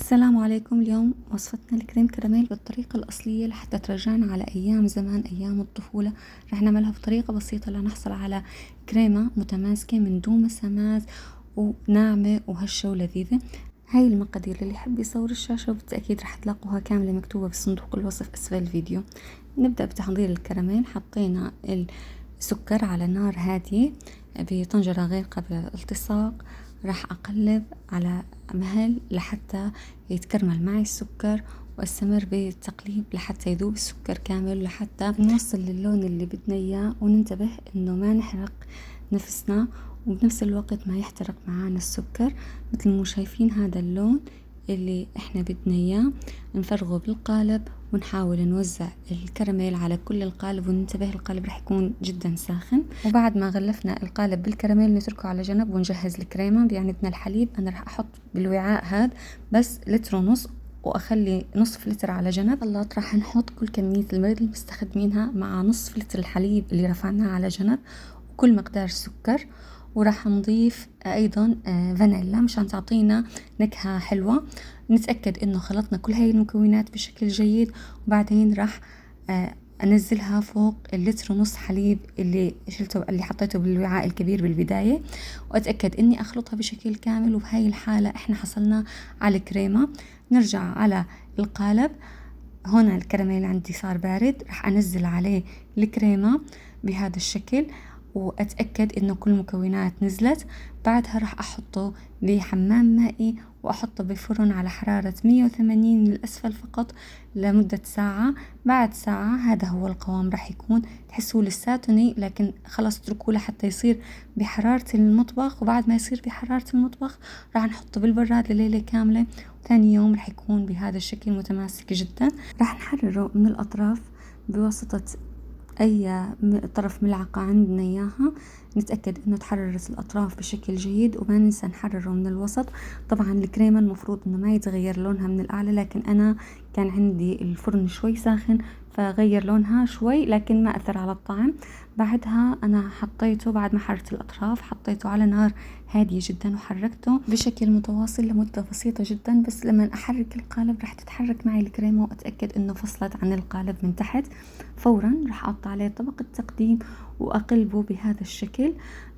السلام عليكم. اليوم وصفتنا الكريم كراميل بالطريقة الأصلية لحتى ترجعنا على أيام زمان، أيام الطفولة. رح نعملها بطريقة بسيطة لنحصل على كريمة متماسكة من دون مسامات وناعمة وهشة ولذيذة. هاي المقادير اللي يحب يصور الشاشة وبالتأكيد رح تلاقوها كاملة مكتوبة بصندوق الوصف أسفل الفيديو. نبدأ بتحضير الكراميل. حطينا السكر على نار هادية بطنجرة غير قابلة للالتصاق. راح أقلب على مهل لحتى يتكرمل معي السكر، واستمر بالتقليب لحتى يذوب السكر كامل، لحتى نوصل للون اللي بدنا اياه، وننتبه انه ما نحرق نفسنا وبنفس الوقت ما يحترق معانا السكر. مثل ما شايفين هذا اللون اللي احنا بدنا اياه. نفرغه بالقالب ونحاول نوزع الكراميل على كل القالب، وننتبه القالب رح يكون جدا ساخن. وبعد ما غلفنا القالب بالكراميل نتركه على جنب ونجهز الكريمة. بيعنتنا الحليب انا رح احط بالوعاء هذا بس لتر ونص، واخلي نصف لتر على جنب. خلاط راح نحط كل كمية المرق اللي مستخدمينها مع نصف لتر الحليب اللي رفعناه على جنب، وكل مقدار السكر. وراح نضيف ايضا فانيلا مشان تعطينا نكهة حلوة. نتأكد انه خلطنا كل هاي المكونات بشكل جيد، وبعدين راح انزلها فوق اللتر ونص حليب اللي شلته، اللي حطيته بالوعاء الكبير بالبداية، واتأكد اني اخلطها بشكل كامل. وبهاي الحالة احنا حصلنا على كريمة. نرجع على القالب. هنا الكراميل عندي صار بارد، راح انزل عليه الكريمة بهذا الشكل، واتأكد انه كل المكونات نزلت. بعدها راح احطه بحمام مائي، واحطه بفرن على حرارة 180 من الاسفل فقط لمدة ساعة. بعد ساعة هذا هو القوام راح يكون. تحسوه لساته ني، لكن خلاص اتركوه لحتى يصير بحرارة المطبخ. وبعد ما يصير بحرارة المطبخ راح نحطه بالبراد لليلة كاملة، ثاني يوم راح يكون بهذا الشكل متماسك جدا. راح نحرره من الأطراف بواسطة أي طرف ملعقة عندنا إياها. نتأكد إنه تحررت الأطراف بشكل جيد، وما ننسى نحرره من الوسط. طبعا الكريمة المفروض إنه ما يتغير لونها من الأعلى، لكن أنا كان عندي الفرن شوي ساخن فغير لونها شوي، لكن ما أثر على الطعم. بعدها أنا حطيته، بعد ما حررت الأطراف حطيته على نار هادية جدا، وحركته بشكل متواصل لمدة بسيطة جدا. بس لما أحرك القالب راح تتحرك معي الكريمة، وأتأكد إنه فصلت عن القالب من تحت. فورا راح أحط عليه طبق التقديم وأقلبه بهذا الشكل.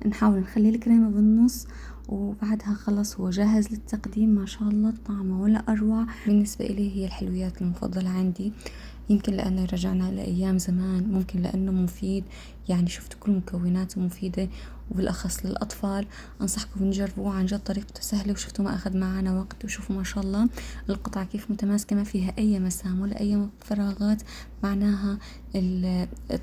نحاول نخلي الكريمة بالنص، وبعدها خلص هو جاهز للتقديم. ما شاء الله طعمه ولا أروع. بالنسبة إلي هي الحلويات المفضلة عندي، يمكن لأنه يرجعنا لأيام زمان، ممكن لأنه مفيد. يعني شفت كل مكوناته مفيدة، وبالأخص للأطفال. أنصحكم تجربوه، عن جد طريقته سهلة، وشفتوا ما أخذ معنا وقت. وشوفوا ما شاء الله القطعة كيف متماسكة، ما فيها أي مسام ولا أي فراغات. معناها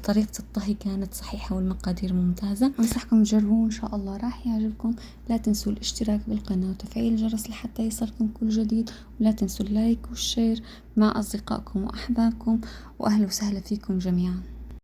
طريقة الطهي كانت صحيحة والمقادير ممتازة. أنصحكم تجربوه إن شاء الله راح يعجبكم. لا تنسوا الاشتراك بالقناة وتفعيل الجرس لحتى يصلكم كل جديد، ولا تنسوا اللايك والشير مع أصدقائكم وأحبابكم. وأهلا وسهلا فيكم جميعا.